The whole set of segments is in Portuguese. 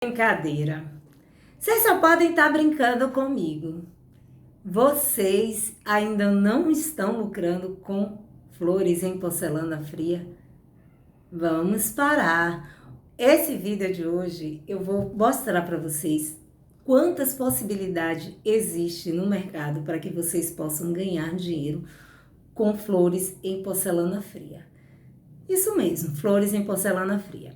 Brincadeira. Vocês só podem estar brincando comigo. Vocês ainda não estão lucrando com flores em porcelana fria? Vamos parar. Esse vídeo de hoje eu vou mostrar para vocês quantas possibilidades existem no mercado para que vocês possam ganhar dinheiro com flores em porcelana fria. Isso mesmo, flores em porcelana fria.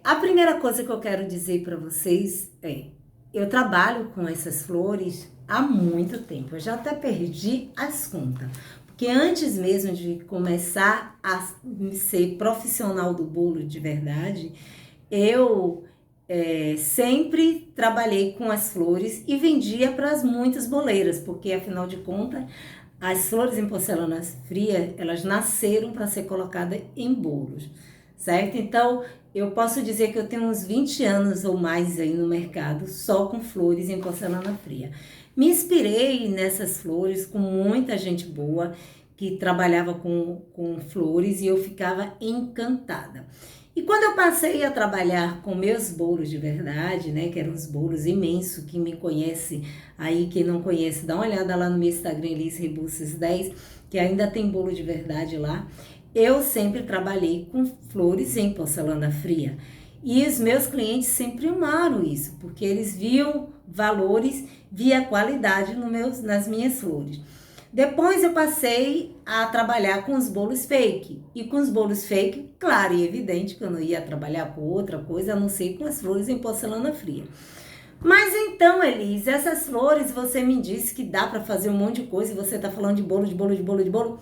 A primeira coisa que eu quero dizer para vocês eu trabalho com essas flores há muito tempo, eu já até perdi as contas, porque antes mesmo de começar a ser profissional do bolo de verdade, eu sempre trabalhei com as flores e vendia para as muitas boleiras, porque afinal de contas, as flores em porcelana fria, elas nasceram para ser colocadas em bolos, certo? Então, eu posso dizer que eu tenho uns 20 anos ou mais aí no mercado, só com flores em porcelana fria. Me inspirei nessas flores com muita gente boa que trabalhava com flores e eu ficava encantada. E quando eu passei a trabalhar com meus bolos de verdade, né, que eram uns bolos imensos, quem me conhece aí, quem não conhece, dá uma olhada lá no meu Instagram, Elis Rebusses 10, que ainda tem bolo de verdade lá. Eu sempre trabalhei com flores em porcelana fria e os meus clientes sempre amaram isso, porque eles viam valores, via qualidade nas minhas flores. Depois eu passei a trabalhar com os bolos fake. E com os bolos fake, claro e evidente que eu não ia trabalhar com outra coisa, a não ser com as flores em porcelana fria. Mas então, Elis, essas flores você me disse que dá para fazer um monte de coisa e você tá falando de bolo, de bolo, de bolo, de bolo.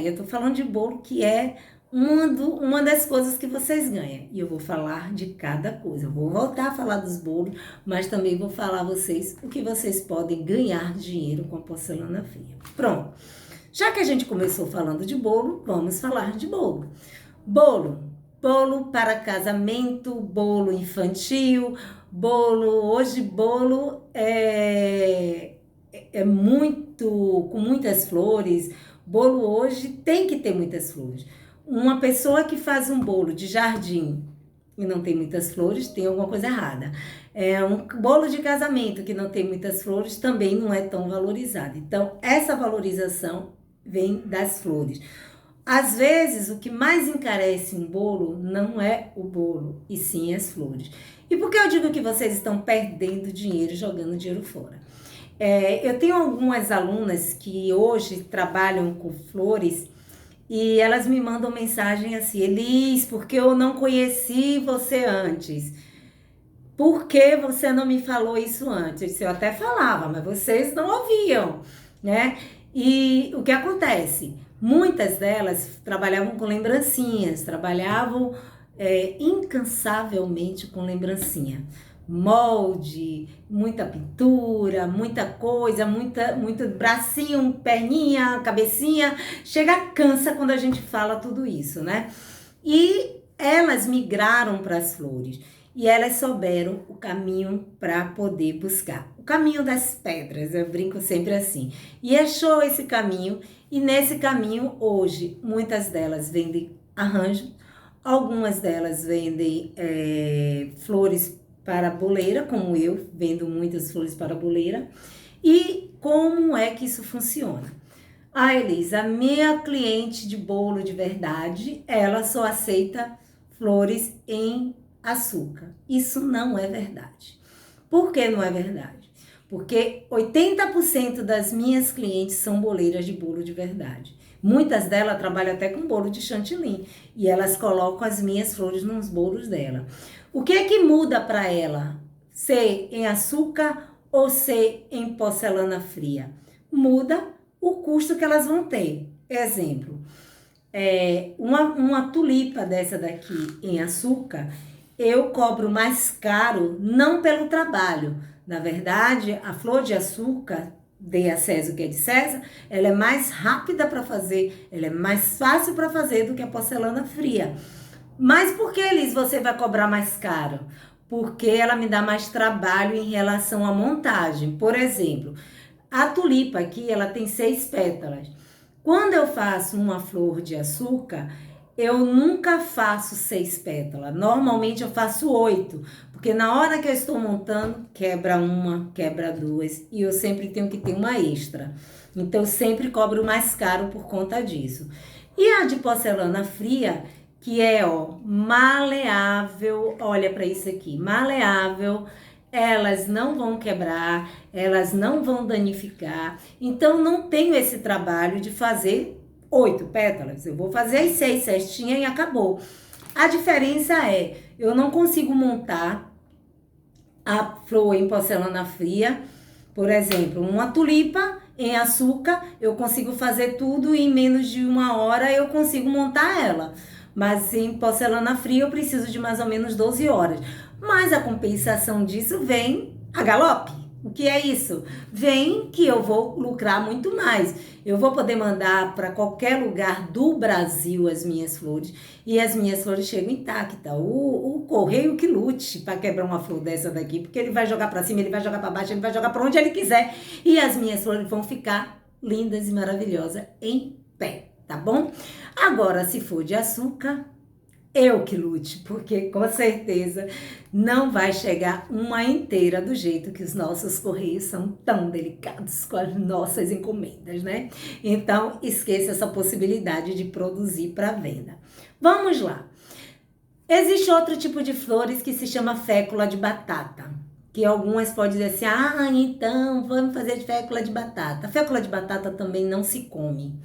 Eu tô falando de bolo que é uma das coisas que vocês ganham. E eu vou falar de cada coisa. Eu vou voltar a falar dos bolos, mas também vou falar a vocês o que vocês podem ganhar dinheiro com a porcelana fria. Pronto. Já que a gente começou falando de bolo, vamos falar de bolo. Bolo para casamento, bolo infantil, hoje bolo é muito, com muitas flores. Bolo hoje tem que ter muitas flores. Uma pessoa que faz um bolo de jardim e não tem muitas flores, tem alguma coisa errada. Um bolo de casamento que não tem muitas flores também não é tão valorizado. Então, essa valorização vem das flores. Às vezes, o que mais encarece um bolo não é o bolo, e sim as flores. E por que eu digo que vocês estão perdendo dinheiro, jogando dinheiro fora? Eu tenho algumas alunas que hoje trabalham com flores e elas me mandam mensagem assim: Elis, porque eu não conheci você antes? Por que você não me falou isso antes? Eu até falava, mas vocês não ouviam, né? E o que acontece? Muitas delas trabalhavam com lembrancinhas, trabalhavam incansavelmente com lembrancinha. Molde, muita pintura, muita coisa, muito bracinho, perninha, cabecinha. Chega, cansa quando a gente fala tudo isso, né? E elas migraram para as flores e elas souberam o caminho para poder buscar. O caminho das pedras, eu brinco sempre assim. E achou esse caminho, e nesse caminho, hoje, muitas delas vendem arranjo, algumas delas vendem flores para boleira, como eu, vendo muitas flores para boleira. E como é que isso funciona? Elis, a minha cliente de bolo de verdade, ela só aceita flores em açúcar. Isso não é verdade. Por que não é verdade? Porque 80% das minhas clientes são boleiras de bolo de verdade. Muitas delas trabalham até com bolo de chantilly e elas colocam as minhas flores nos bolos dela. O que é que muda para ela? Ser em açúcar ou ser em porcelana fria? Muda o custo que elas vão ter. Exemplo, uma tulipa dessa daqui em açúcar, eu cobro mais caro, não pelo trabalho. Na verdade, a flor de açúcar, dê a César o que é de César, ela é mais rápida para fazer, ela é mais fácil para fazer do que a porcelana fria. Mas por que, Elis, você vai cobrar mais caro? Porque ela me dá mais trabalho em relação à montagem. Por exemplo, a tulipa aqui, ela tem 6 pétalas. Quando eu faço uma flor de açúcar, eu nunca faço 6 pétalas. Normalmente eu faço 8, porque na hora que eu estou montando, quebra uma, quebra duas, e eu sempre tenho que ter uma extra. Então, eu sempre cobro mais caro por conta disso. E a de porcelana fria, que é, ó, maleável, olha para isso aqui, maleável, elas não vão quebrar, elas não vão danificar. Então, não tenho esse trabalho de fazer 8 pétalas. Eu vou fazer as 6 cestinhas e acabou. A diferença é, eu não consigo montar a flor em porcelana fria. Por exemplo, uma tulipa em açúcar, eu consigo fazer tudo e em menos de 1 hora eu consigo montar ela. Mas em porcelana fria eu preciso de mais ou menos 12 horas. Mas a compensação disso vem a galope. O que é isso? Vem que eu vou lucrar muito mais. Eu vou poder mandar para qualquer lugar do Brasil as minhas flores e as minhas flores chegam intactas. O correio que lute para quebrar uma flor dessa daqui, porque ele vai jogar para cima, ele vai jogar para baixo, ele vai jogar para onde ele quiser e as minhas flores vão ficar lindas e maravilhosas em pé, tá bom? Agora, se for de açúcar, eu que lute, porque com certeza não vai chegar uma inteira do jeito que os nossos correios são tão delicados com as nossas encomendas, né? Então, esqueça essa possibilidade de produzir para venda. Vamos lá. Existe outro tipo de flores que se chama fécula de batata, que algumas podem dizer assim, ah, então vamos fazer de fécula de batata. A fécula de batata também não se come.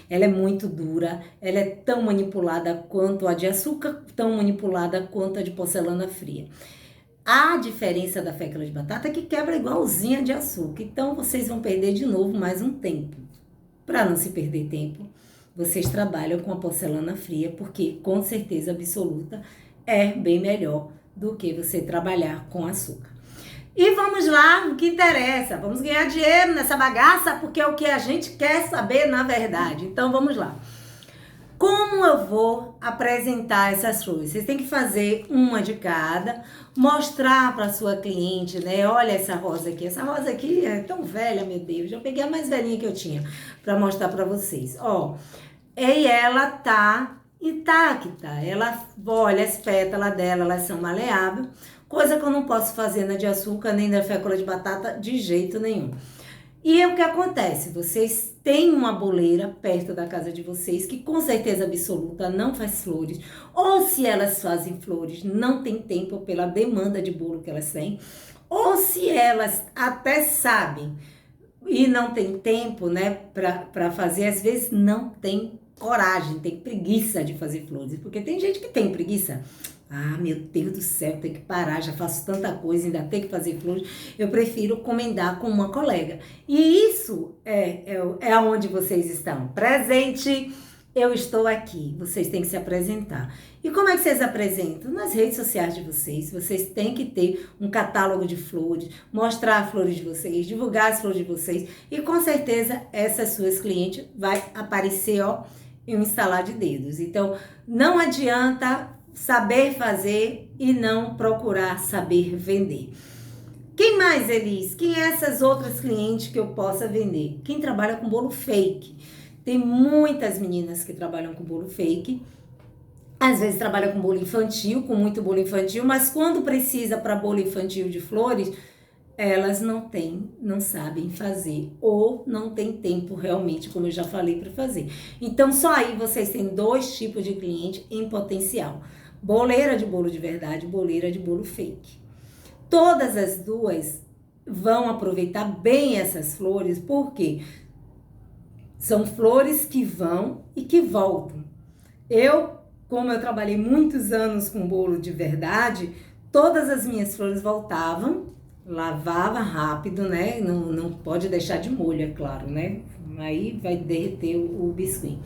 Ela é muito dura, ela é tão manipulada quanto a de açúcar, tão manipulada quanto a de porcelana fria. A diferença da fécula de batata é que quebra igualzinha de açúcar, então vocês vão perder de novo mais um tempo. Para não se perder tempo, vocês trabalham com a porcelana fria, porque com certeza absoluta é bem melhor do que você trabalhar com açúcar. E vamos lá, o que interessa, vamos ganhar dinheiro nessa bagaça, porque é o que a gente quer saber na verdade. Então vamos lá. Como eu vou apresentar essas flores? Vocês têm que fazer uma de cada, mostrar para sua cliente, né? Olha essa rosa aqui é tão velha, meu Deus, eu peguei a mais velhinha que eu tinha para mostrar para vocês. Ó, e ela tá intacta, olha, as pétalas dela, elas são maleáveis, coisa que eu não posso fazer na de açúcar nem na fécula de batata de jeito nenhum. E o que acontece? Vocês têm uma boleira perto da casa de vocês que com certeza absoluta não faz flores, ou se elas fazem flores, não tem tempo pela demanda de bolo que elas têm, ou se elas até sabem e não tem tempo, né, para fazer, às vezes não tem coragem, tem preguiça de fazer flores, porque tem gente que tem preguiça. Ah, meu Deus do céu, tem que parar, já faço tanta coisa, ainda tem que fazer flores. Eu prefiro comendar com uma colega. E isso é onde vocês estão. Presente, eu estou aqui. Vocês têm que se apresentar. E como é que vocês apresentam? Nas redes sociais de vocês. Vocês têm que ter um catálogo de flores, mostrar as flores de vocês, divulgar as flores de vocês. E com certeza, essas suas clientes vai aparecer, ó, em um instalar de dedos. Então, não adianta saber fazer e não procurar saber vender. Quem mais, Elis? Quem é essas outras clientes que eu possa vender? Quem trabalha com bolo fake. Tem muitas meninas que trabalham com bolo fake. Às vezes trabalham com bolo infantil, com muito bolo infantil, mas quando precisa para bolo infantil de flores, elas não sabem fazer ou não tem tempo realmente, como eu já falei, para fazer. Então, só aí vocês têm 2 tipos de cliente em potencial. Boleira de bolo de verdade, boleira de bolo fake. Todas as duas vão aproveitar bem essas flores, porque são flores que vão e que voltam. Como eu trabalhei muitos anos com bolo de verdade, todas as minhas flores voltavam, lavava rápido, né? Não pode deixar de molho, é claro, né? Aí vai derreter o biscuit.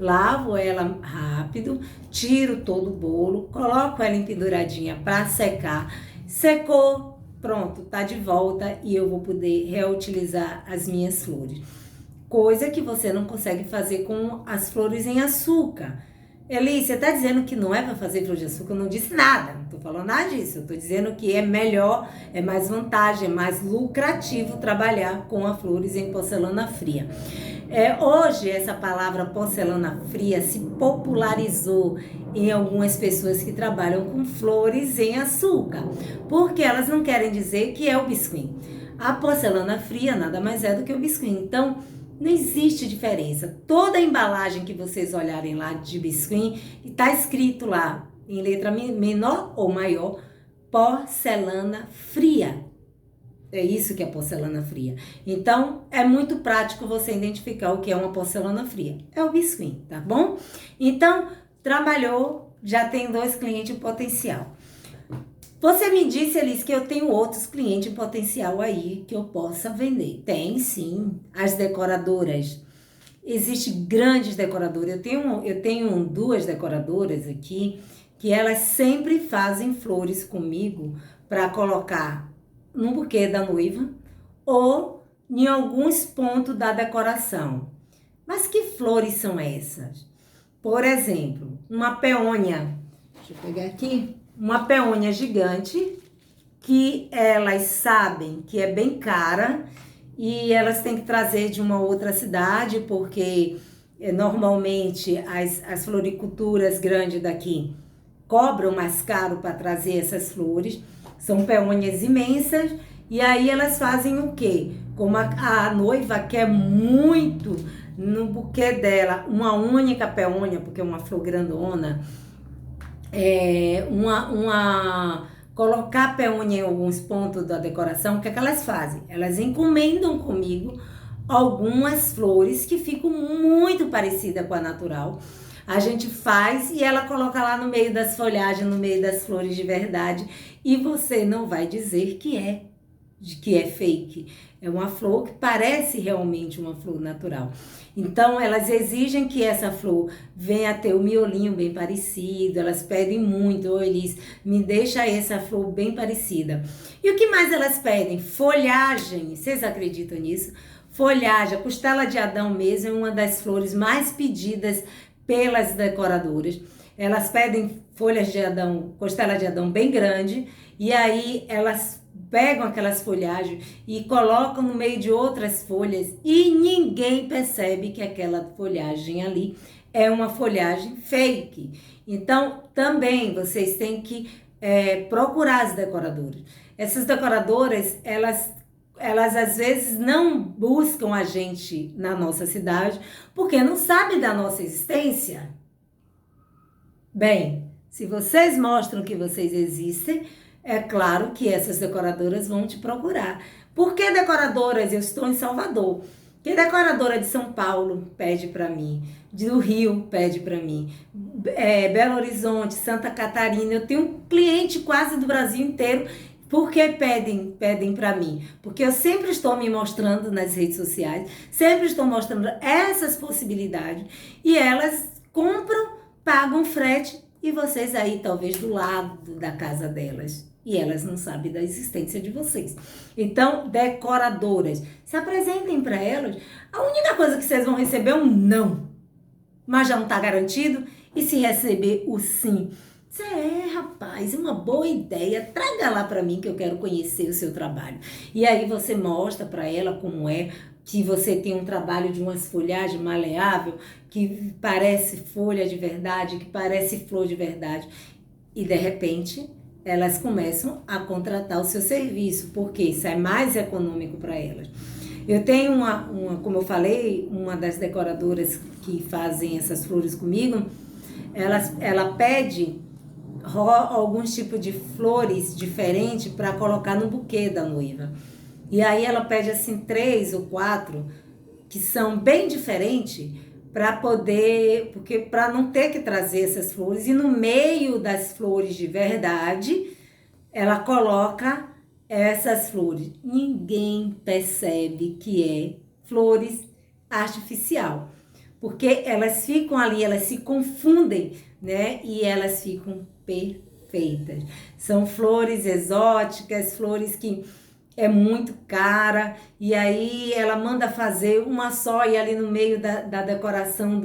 Lavo ela rápido, tiro todo o bolo, coloco ela empenduradinha para secar. Secou, pronto, tá de volta e eu vou poder reutilizar as minhas flores. Coisa que você não consegue fazer com as flores em açúcar. Eli, você está dizendo que não é para fazer flor de açúcar? Eu não disse nada, não estou falando nada disso. Eu estou dizendo que é melhor, é mais vantagem, é mais lucrativo trabalhar com as flores em porcelana fria. Hoje, essa palavra porcelana fria se popularizou em algumas pessoas que trabalham com flores em açúcar, porque elas não querem dizer que é o biscuit. A porcelana fria nada mais é do que o biscuit. Então, não existe diferença. Toda a embalagem que vocês olharem lá de biscuit, está escrito lá, em letra menor ou maior, porcelana fria. É isso que é porcelana fria. Então, é muito prático você identificar o que é uma porcelana fria. É o biscuit, tá bom? Então, trabalhou, já tem 2 clientes em potencial. Você me disse, Elis, que eu tenho outros clientes em potencial aí que eu possa vender. Tem, sim. As decoradoras. Existem grandes decoradoras. Eu tenho 2 decoradoras aqui que elas sempre fazem flores comigo para colocar no buquê da noiva ou em alguns pontos da decoração. Mas que flores são essas? Por exemplo, uma peônia. Deixa eu pegar aqui. Uma peônia gigante que elas sabem que é bem cara e elas têm que trazer de uma outra cidade porque normalmente as floriculturas grandes daqui cobram mais caro para trazer essas flores. São peônias imensas e aí elas fazem o quê? Como a noiva quer muito no buquê dela uma única peônia, porque é uma flor grandona, colocar a peônia em alguns pontos da decoração, o que é que elas fazem? Elas encomendam comigo algumas flores que ficam muito parecidas com a natural. A gente faz e ela coloca lá no meio das folhagens, no meio das flores de verdade, e você não vai dizer que é fake. É uma flor que parece realmente uma flor natural. Então, elas exigem que essa flor venha a ter o miolinho bem parecido, elas pedem muito, Elis, me deixa essa flor bem parecida. E o que mais elas pedem? Folhagem, vocês acreditam nisso? Folhagem, a costela de Adão mesmo é uma das flores mais pedidas pelas decoradoras. Elas pedem folhas de Adão, costela de Adão bem grande, e aí elas pegam aquelas folhagens e colocam no meio de outras folhas e ninguém percebe que aquela folhagem ali é uma folhagem fake. Então, também vocês têm que procurar as decoradoras. Essas decoradoras, elas às vezes não buscam a gente na nossa cidade porque não sabem da nossa existência. Bem, se vocês mostram que vocês existem, é claro que essas decoradoras vão te procurar. Por que decoradoras? Eu estou em Salvador. Que decoradora de São Paulo pede para mim? Do Rio pede para mim. Belo Horizonte, Santa Catarina. Eu tenho um cliente quase do Brasil inteiro. Por que pedem para mim? Porque eu sempre estou me mostrando nas redes sociais, sempre estou mostrando essas possibilidades e elas compram, pagam frete e vocês aí talvez do lado da casa delas. E elas não sabem da existência de vocês. Então, decoradoras, se apresentem para elas. A única coisa que vocês vão receber é um não. Mas já não está garantido. E se receber o sim? Rapaz, é uma boa ideia. Traga lá para mim que eu quero conhecer o seu trabalho. E aí você mostra para ela como é que você tem um trabalho de umas folhagens maleável, que parece folha de verdade, que parece flor de verdade. E de repente elas começam a contratar o seu serviço, porque isso é mais econômico para elas. Eu tenho como eu falei, uma das decoradoras que fazem essas flores comigo, ela pede alguns tipos de flores diferentes para colocar no buquê da noiva. E aí ela pede assim 3 ou 4 que são bem diferentes para não ter que trazer essas flores. E no meio das flores de verdade, ela coloca essas flores. Ninguém percebe que é flores artificial, porque elas ficam ali, elas se confundem, né? E elas ficam perfeitas. São flores exóticas, flores que é muito cara, e aí ela manda fazer uma só e ali no meio da decoração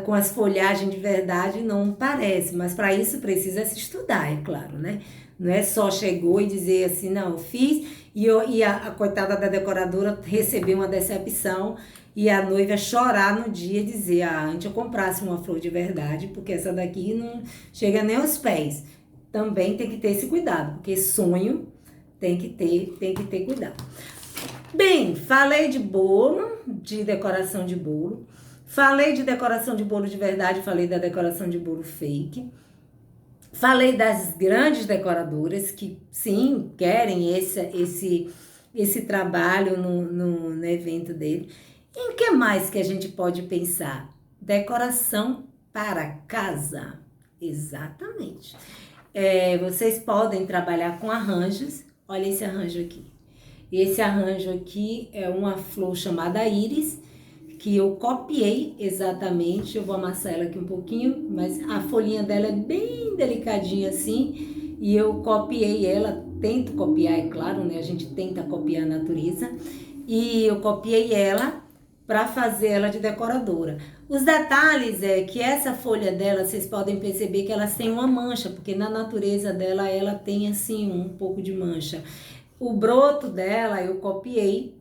com as folhagens de verdade não parece, mas para isso precisa se estudar, é claro, né? Não é só chegou e dizer assim, não, eu fiz e a coitada da decoradora recebeu uma decepção e a noiva chorar no dia e dizer, antes eu comprasse uma flor de verdade, porque essa daqui não chega nem aos pés. Também tem que ter esse cuidado, porque sonho tem que ter cuidado. Bem, falei de bolo, de decoração de bolo. Falei de decoração de bolo de verdade, falei da decoração de bolo fake. Falei das grandes decoradoras que, sim, querem esse trabalho no evento dele. E o que mais que a gente pode pensar? Decoração para casa. Exatamente. Vocês podem trabalhar com arranjos. Olha esse arranjo aqui. Esse arranjo aqui é uma flor chamada íris, que eu copiei exatamente. Eu vou amassar ela aqui um pouquinho, mas a folhinha dela é bem delicadinha assim, e eu copiei ela, tento copiar, é claro, né? A gente tenta copiar a natureza, e eu copiei ela para fazer ela de decoradora. Os detalhes é que essa folha dela, vocês podem perceber que elas têm uma mancha, porque na natureza dela, ela tem assim um pouco de mancha. O broto dela eu copiei,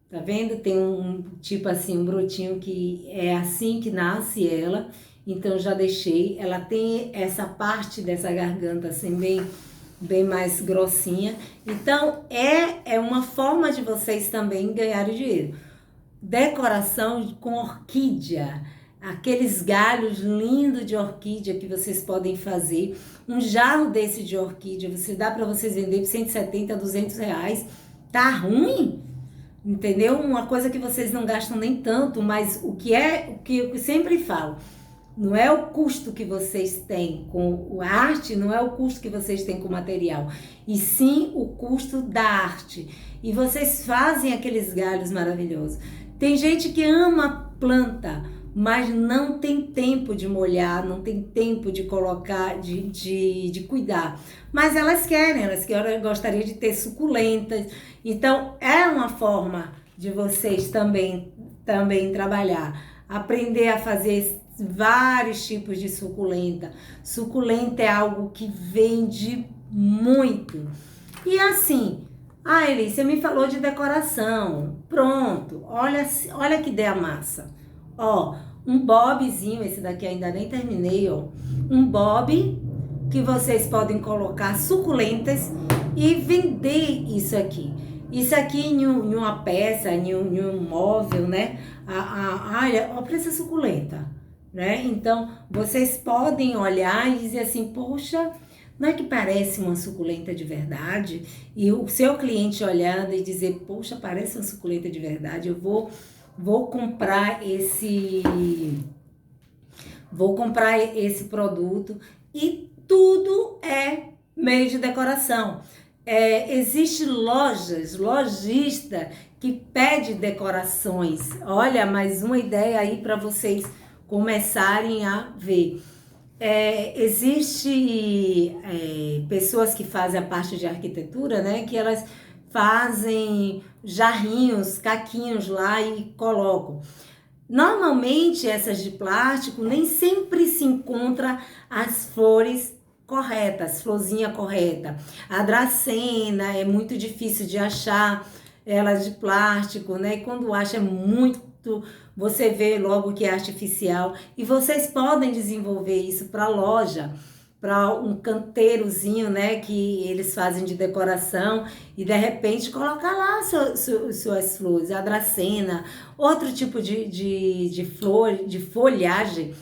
tá vendo? Tem tipo assim, um brotinho que é assim que nasce ela, então já deixei. Ela tem essa parte dessa garganta assim, bem mais grossinha. Então, é uma forma de vocês também ganharem dinheiro. Decoração com orquídea, aqueles galhos lindos de orquídea que vocês podem fazer. Um jarro desse de orquídea, dá para vocês vender por 170, 200 reais. Tá ruim? Entendeu? Uma coisa que vocês não gastam nem tanto, mas o que eu sempre falo, não é o custo que vocês têm com a arte, não é o custo que vocês têm com o material, e sim o custo da arte. E vocês fazem aqueles galhos maravilhosos. Tem gente que ama planta, mas não tem tempo de molhar, não tem tempo de colocar, de cuidar. Mas elas gostariam de ter suculentas. Então, é uma forma de vocês também trabalhar. Aprender a fazer vários tipos de suculenta. Suculenta é algo que vende muito. E assim, Eli, você me falou de decoração. Pronto, olha que ideia massa. Ó, um bobzinho, esse daqui ainda nem terminei, ó. Um bob que vocês podem colocar suculentas e vender isso aqui. Isso aqui em uma peça, em um móvel, né? Olha o preço suculenta, né? Então, vocês podem olhar e dizer assim, poxa, não é que parece uma suculenta de verdade? E o seu cliente olhando e dizer, poxa, parece uma suculenta de verdade, eu vou comprar esse produto. E tudo é meio de decoração. Existe lojista que pede decorações. Olha, mais uma ideia aí para vocês começarem a ver. Existe pessoas que fazem a parte de arquitetura, né? Que elas fazem jarrinhos, caquinhos lá e colocam. Normalmente essas de plástico nem sempre se encontra as flores corretas, florzinha correta. A dracena é muito difícil de achar, elas de plástico, né? E quando acha é muito, você vê logo que é artificial. E vocês podem desenvolver isso para loja, para um canteirozinho, né, que eles fazem de decoração, e de repente colocar lá suas flores, a dracena, outro tipo de flor, de folhagem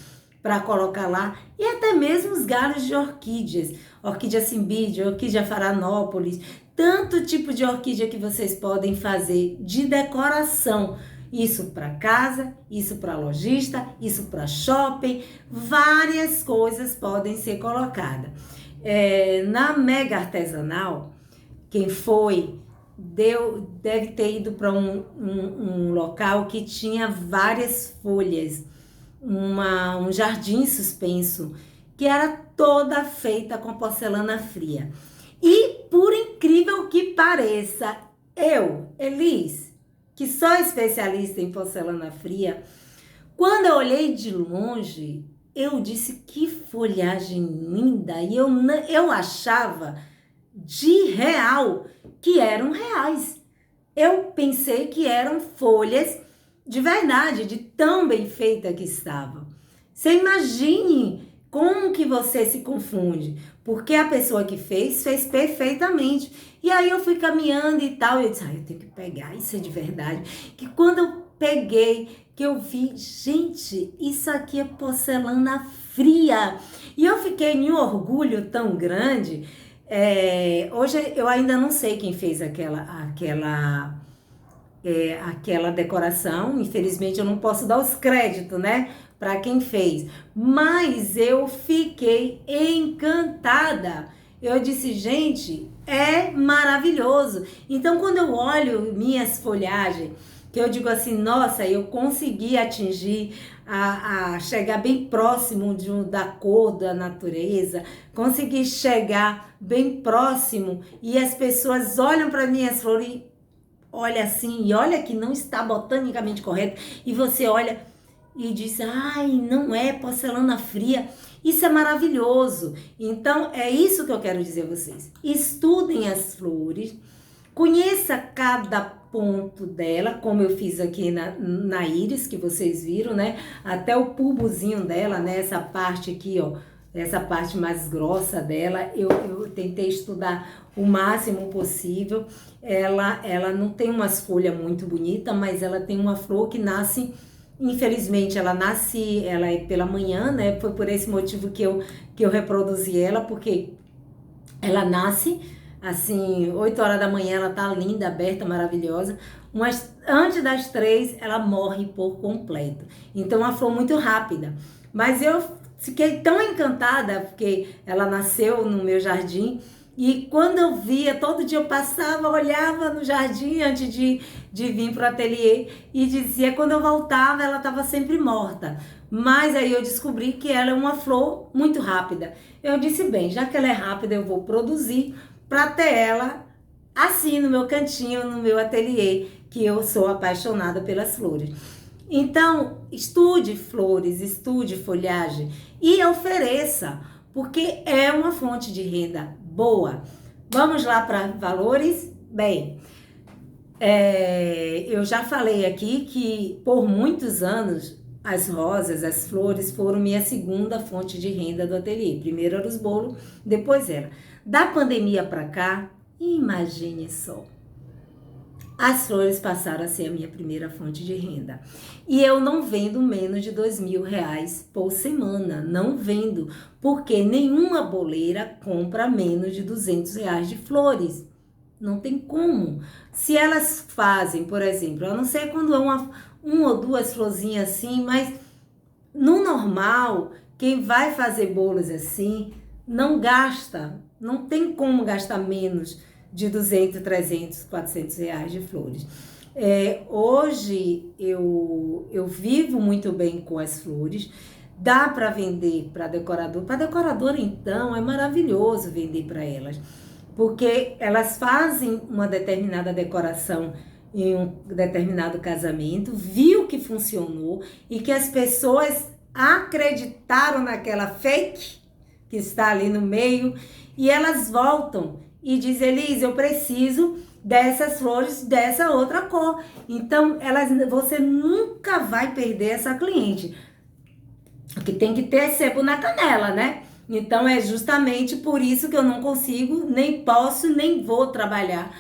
para colocar lá, e até mesmo os galhos de orquídeas, orquídea cimbidia, orquídea faranópolis, tanto tipo de orquídea que vocês podem fazer de decoração. Isso para casa, isso para lojista, isso para shopping, várias coisas podem ser colocadas. Na Mega Artesanal, quem foi, deve ter ido para um local que tinha várias folhas, um jardim suspenso, que era toda feita com porcelana fria. E por incrível que pareça, pareça, eu, Elis, que sou especialista em porcelana fria, quando eu olhei de longe, eu disse que folhagem linda, e eu achava de real que eram reais. Eu pensei que eram folhas de verdade, de tão bem feita que estavam. Você imagine como que você se confunde, porque a pessoa que fez perfeitamente. E aí eu fui caminhando e tal, e eu disse, eu tenho que pegar, isso é de verdade. Que quando eu peguei, que eu vi, gente, isso aqui é porcelana fria. E eu fiquei em um orgulho tão grande. Hoje eu ainda não sei quem fez aquela decoração. Infelizmente eu não posso dar os créditos, né, para quem fez, mas eu fiquei encantada. Eu disse, gente, é maravilhoso. Então quando eu olho minhas folhagens, que eu digo assim, nossa, eu consegui atingir a chegar bem próximo da cor da natureza, consegui chegar bem próximo, e as pessoas olham para minhas flores, olha assim, e olha que não está botanicamente correto, e você olha e diz, ai, não é porcelana fria. Isso é maravilhoso. Então, é isso que eu quero dizer a vocês. Estudem as flores, conheça cada ponto dela, como eu fiz aqui na íris, que vocês viram, né? Até o bulbozinho dela, né? Essa parte aqui, ó, essa parte mais grossa dela, eu tentei estudar o máximo possível. Ela não tem umas folhas muito bonitas, mas ela tem uma flor que nasce, infelizmente, ela é pela manhã, né? Foi por esse motivo que eu reproduzi ela, porque ela nasce assim, 8 horas da manhã, ela tá linda, aberta, maravilhosa, mas antes das 3 ela morre por completo. Então, uma flor muito rápida. Mas eu fiquei tão encantada, porque ela nasceu no meu jardim, e quando eu via, todo dia eu passava, olhava no jardim antes de vir para o ateliê, e dizia, quando eu voltava, ela estava sempre morta. Mas aí eu descobri que ela é uma flor muito rápida. Eu disse, bem, já que ela é rápida, eu vou produzir para ter ela assim no meu cantinho, no meu ateliê, que eu sou apaixonada pelas flores. Então, estude flores, estude folhagem e ofereça, porque é uma fonte de renda boa. Vamos lá para valores? Bem, eu já falei aqui que por muitos anos as rosas, as flores foram minha segunda fonte de renda do ateliê. Primeiro era os bolos, depois era. Da pandemia para cá, imagine só, as flores passaram a ser a minha primeira fonte de renda. E eu não vendo menos de R$2.000 por semana. Não vendo, porque nenhuma boleira compra menos de R$200 de flores. Não tem como. Se elas fazem, por exemplo, eu não sei quando é uma ou duas florzinhas assim, mas no normal, quem vai fazer bolos assim, não gasta, não tem como gastar menos de 200, 300, 400 reais de flores. Hoje eu vivo muito bem com as flores, dá para vender para decorador. Para decoradora, então, é maravilhoso vender para elas, porque elas fazem uma determinada decoração em um determinado casamento, viu que funcionou e que as pessoas acreditaram naquela fake que está ali no meio, e elas voltam e dizem, Elis, eu preciso dessas flores dessa outra cor. Então, você nunca vai perder essa cliente. O que tem que ter é sebo na canela, né? Então, é justamente por isso que eu não consigo, nem posso, nem vou trabalhar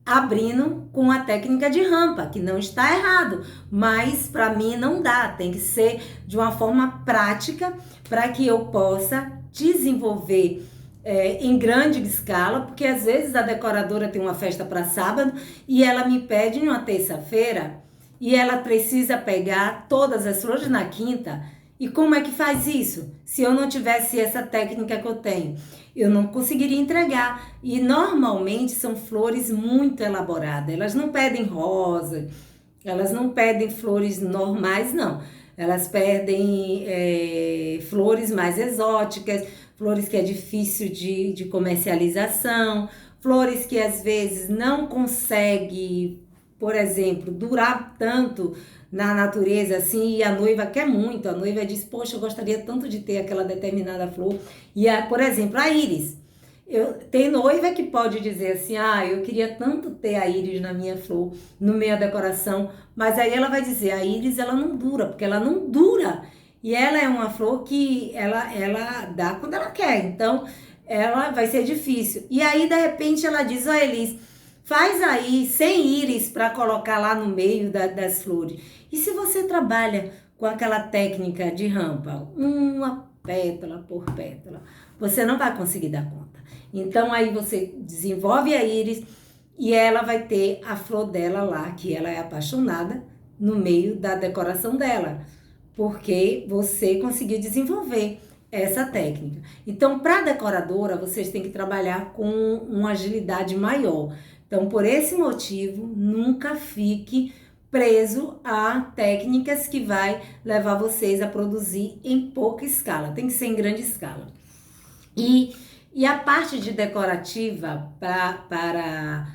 abrindo com a técnica de rampa, que não está errado, mas para mim não dá, tem que ser de uma forma prática para que eu possa desenvolver em grande escala, porque às vezes a decoradora tem uma festa para sábado e ela me pede em uma terça-feira e ela precisa pegar todas as flores na quinta. E como é que faz isso? Se eu não tivesse essa técnica que eu tenho, eu não conseguiria entregar. E normalmente são flores muito elaboradas. Elas não pedem rosa, elas não pedem flores normais, não. Elas pedem flores mais exóticas, flores que é difícil de comercialização, flores que às vezes não conseguem, por exemplo, durar tanto na natureza assim, e a noiva quer muito, a noiva diz, poxa, eu gostaria tanto de ter aquela determinada flor. E, por exemplo, a íris. Tem noiva que pode dizer assim, eu queria tanto ter a íris na minha flor, no meio da decoração, mas aí ela vai dizer, a íris ela não dura, porque ela não dura. E ela é uma flor que ela dá quando ela quer, então ela vai ser difícil. E aí, de repente, ela diz, Elis, faz aí 100 íris para colocar lá no meio das flores. E se você trabalha com aquela técnica de rampa, uma pétala por pétala, você não vai conseguir dar conta. Então, aí você desenvolve a íris e ela vai ter a flor dela lá, que ela é apaixonada, no meio da decoração dela, porque você conseguiu desenvolver essa técnica. Então, para a decoradora, vocês têm que trabalhar com uma agilidade maior. Então, por esse motivo, nunca fique preso a técnicas que vai levar vocês a produzir em pouca escala. Tem que ser em grande escala. E a parte de decorativa para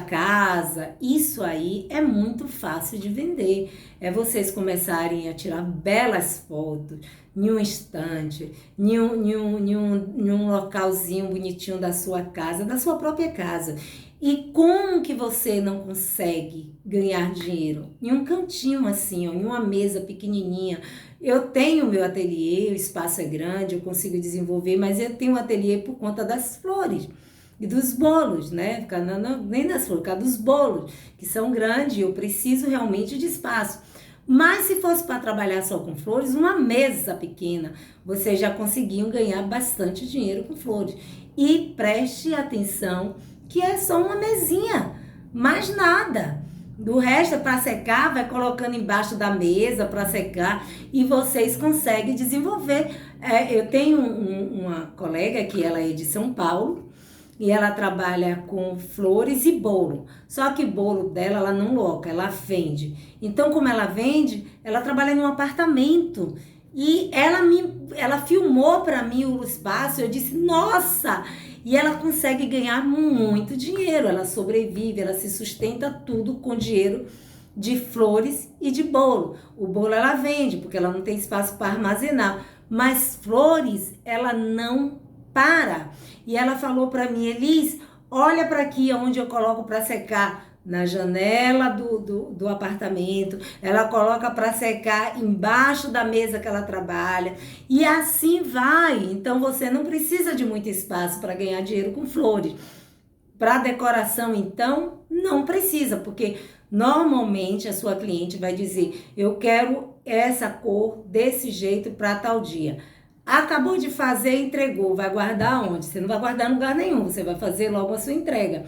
casa, isso aí é muito fácil de vender. É vocês começarem a tirar belas fotos em um estante, em um localzinho bonitinho da sua casa, da sua própria casa. E como que você não consegue ganhar dinheiro? Em um cantinho assim, ó, em uma mesa pequenininha. Eu tenho meu ateliê, o espaço é grande, eu consigo desenvolver, mas eu tenho um ateliê por conta das flores e dos bolos, né? Nem das flores, por causa dos bolos, que são grandes, eu preciso realmente de espaço. Mas se fosse para trabalhar só com flores, uma mesa pequena, vocês já conseguiam ganhar bastante dinheiro com flores. E preste atenção que é só uma mesinha, mais nada. Do resto, para secar, vai colocando embaixo da mesa para secar e vocês conseguem desenvolver. Eu tenho uma colega que ela é de São Paulo e ela trabalha com flores e bolo. Só que o bolo dela, ela não loca, ela vende. Então, como ela vende, ela trabalha num apartamento. E ela filmou para mim o espaço, eu disse, nossa! E ela consegue ganhar muito dinheiro, ela sobrevive, ela se sustenta tudo com dinheiro de flores e de bolo. O bolo ela vende, porque ela não tem espaço para armazenar, mas flores ela não para. E ela falou para mim, Elis, olha para aqui onde eu coloco para secar, na janela do apartamento, ela coloca para secar embaixo da mesa que ela trabalha e assim vai. Então você não precisa de muito espaço para ganhar dinheiro com flores. Para decoração, então, não precisa, porque normalmente a sua cliente vai dizer, eu quero essa cor desse jeito para tal dia. Acabou de fazer, entregou, vai guardar onde? Você não vai guardar em lugar nenhum, você vai fazer logo a sua entrega.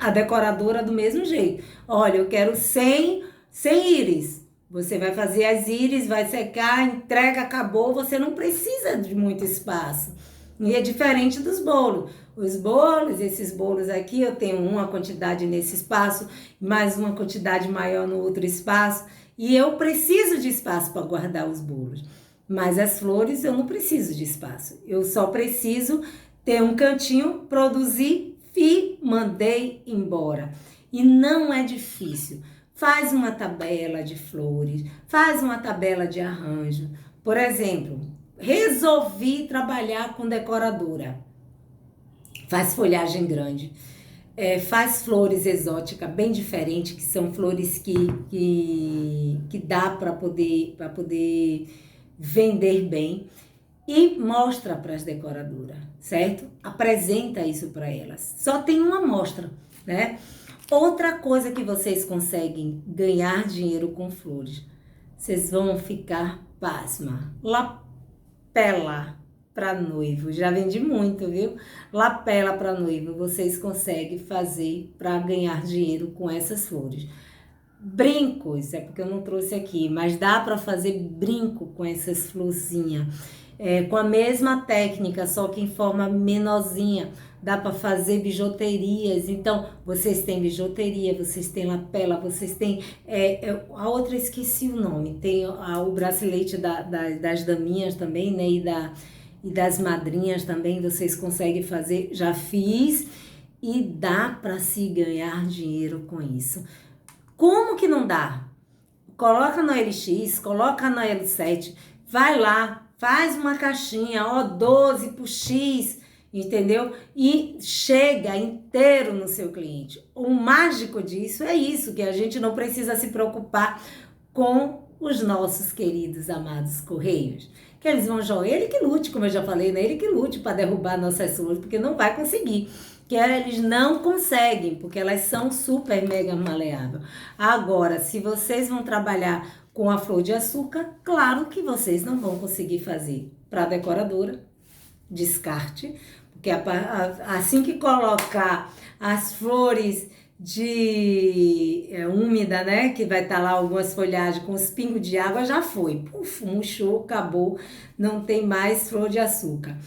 A decoradora do mesmo jeito. Olha, eu quero 100 íris. Você vai fazer as íris, vai secar, entrega, acabou. Você não precisa de muito espaço. E é diferente dos bolos. Os bolos, esses bolos aqui, eu tenho uma quantidade nesse espaço, mais uma quantidade maior no outro espaço. E eu preciso de espaço para guardar os bolos. Mas as flores eu não preciso de espaço. Eu só preciso ter um cantinho, produzir e mandei embora. E não é difícil. Faz uma tabela de flores, faz uma tabela de arranjo. Por exemplo, resolvi trabalhar com decoradora. Faz folhagem grande. Faz flores exóticas, bem diferentes, que são flores que dá para poder vender bem. E mostra para as decoradoras, certo? Apresenta isso para elas. Só tem uma amostra, né? Outra coisa que vocês conseguem ganhar dinheiro com flores, vocês vão ficar pasma. Lapela para noivo, já vendi muito, viu? Lapela para noivo, vocês conseguem fazer para ganhar dinheiro com essas flores. Brincos, é porque eu não trouxe aqui, mas dá para fazer brinco com essas florzinhas. Com a mesma técnica, só que em forma menorzinha, dá para fazer bijuterias. Então, vocês têm bijuteria, vocês têm lapela, vocês têm... a outra, esqueci o nome, tem o bracelete das daminhas também, né? E das madrinhas também, vocês conseguem fazer, já fiz. E dá para se ganhar dinheiro com isso. Como que não dá? Coloca no LX, coloca no L7, vai lá, faz uma caixinha, ó, 12 por X, entendeu? E chega inteiro no seu cliente. O mágico disso é isso, que a gente não precisa se preocupar com os nossos queridos, amados Correios. Que eles vão jogar, ele que lute, como eu já falei, né? Ele que lute para derrubar nossas flores, porque não vai conseguir. Que eles não conseguem, porque elas são super mega maleáveis. Agora, se vocês vão trabalhar com a flor de açúcar, claro que vocês não vão conseguir fazer para decoradora, descarte, porque assim que colocar as flores de úmida, né, que vai estar lá algumas folhagens com os pingos de água, já foi, puf, murchou, acabou, não tem mais flor de açúcar.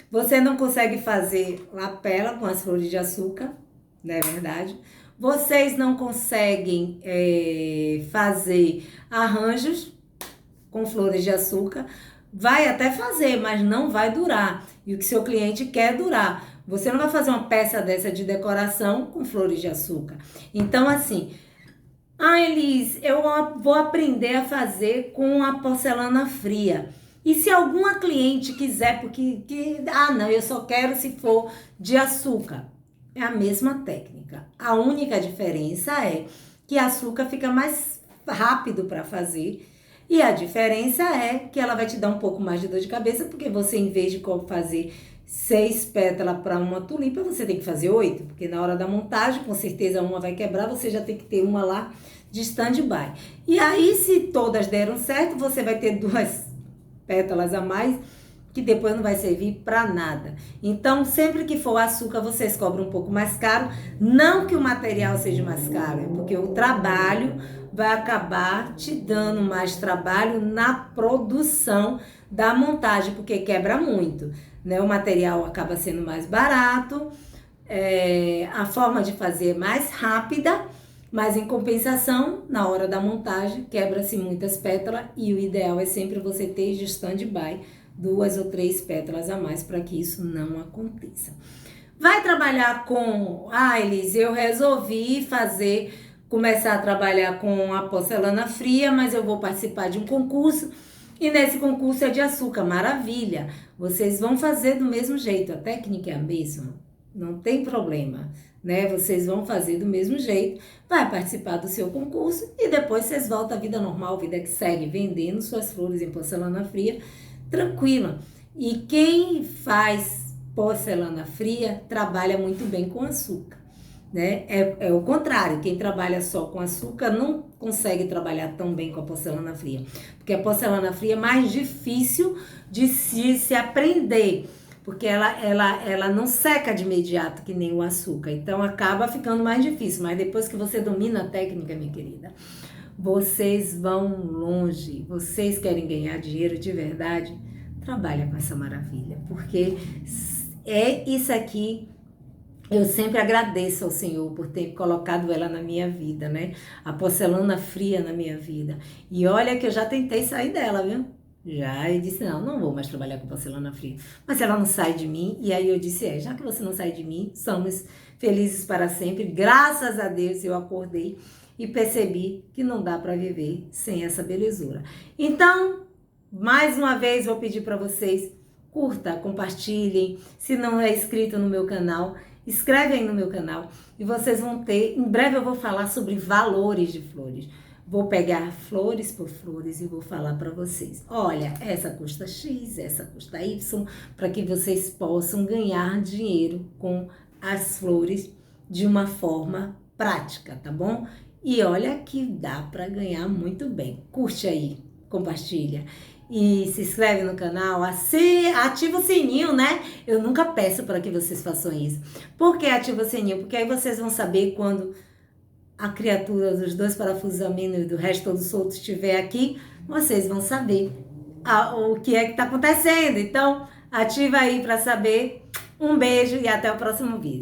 Você não consegue fazer lapela com as flores de açúcar, não é verdade? Vocês não conseguem fazer arranjos com flores de açúcar. Vai até fazer, mas não vai durar. E o que seu cliente quer durar. Você não vai fazer uma peça dessa de decoração com flores de açúcar. Então, assim, Elis, eu vou aprender a fazer com a porcelana fria. E se alguma cliente quiser, não, eu só quero se for de açúcar. É a mesma técnica. A única diferença é que açúcar fica mais rápido para fazer. E a diferença é que ela vai te dar um pouco mais de dor de cabeça, porque você, em vez de fazer 6 pétalas para uma tulipa, você tem que fazer 8, porque na hora da montagem, com certeza uma vai quebrar, você já tem que ter uma lá de stand-by. E aí, se todas deram certo, você vai ter 2 pétalas a mais, que depois não vai servir para nada. Então, sempre que for açúcar, vocês cobram um pouco mais caro. Não que o material seja mais caro, é porque o trabalho vai acabar te dando mais trabalho na produção da montagem, porque quebra muito, né? O material acaba sendo mais barato, a forma de fazer é mais rápida, mas em compensação, na hora da montagem, quebra-se muitas pétalas e o ideal é sempre você ter de stand-by 2 ou 3 pétalas a mais para que isso não aconteça. Vai trabalhar com... Elis, eu resolvi começar a trabalhar com a porcelana fria, mas eu vou participar de um concurso e nesse concurso é de açúcar. Maravilha! Vocês vão fazer do mesmo jeito, a técnica é a mesma, não tem problema, né? Vocês vão fazer do mesmo jeito, vai participar do seu concurso e depois vocês voltam à vida normal, vida que segue, vendendo suas flores em porcelana fria, tranquila. E quem faz porcelana fria trabalha muito bem com açúcar, né? É o contrário, quem trabalha só com açúcar não consegue trabalhar tão bem com a porcelana fria, porque a porcelana fria é mais difícil de se aprender, porque ela não seca de imediato que nem o açúcar, então acaba ficando mais difícil, mas depois que você domina a técnica, minha querida, vocês vão longe. Vocês querem ganhar dinheiro de verdade? Trabalha com essa maravilha, porque é isso aqui. Eu sempre agradeço ao Senhor por ter colocado ela na minha vida, né? A porcelana fria na minha vida. E olha que eu já tentei sair dela, viu? Já, eu disse, não vou mais trabalhar com porcelana fria. Mas ela não sai de mim, e aí eu disse, já que você não sai de mim, somos felizes para sempre. Graças a Deus eu acordei e percebi que não dá para viver sem essa belezura. Então, mais uma vez vou pedir para vocês, curta, compartilhem. Se não é inscrito no meu canal, inscreve aí no meu canal e vocês vão ter, em breve eu vou falar sobre valores de flores. Vou pegar flores por flores e vou falar para vocês. Olha, essa custa X, essa custa Y, para que vocês possam ganhar dinheiro com as flores de uma forma prática, tá bom? E olha que dá para ganhar muito bem. Curte aí, compartilha. E se inscreve no canal, ativa o sininho, né? Eu nunca peço para que vocês façam isso. Por que ativa o sininho? Porque aí vocês vão saber quando a criatura dos 2 parafusos a menos e do resto todo solto estiver aqui, vocês vão saber o que é que está acontecendo. Então, ativa aí para saber. Um beijo e até o próximo vídeo.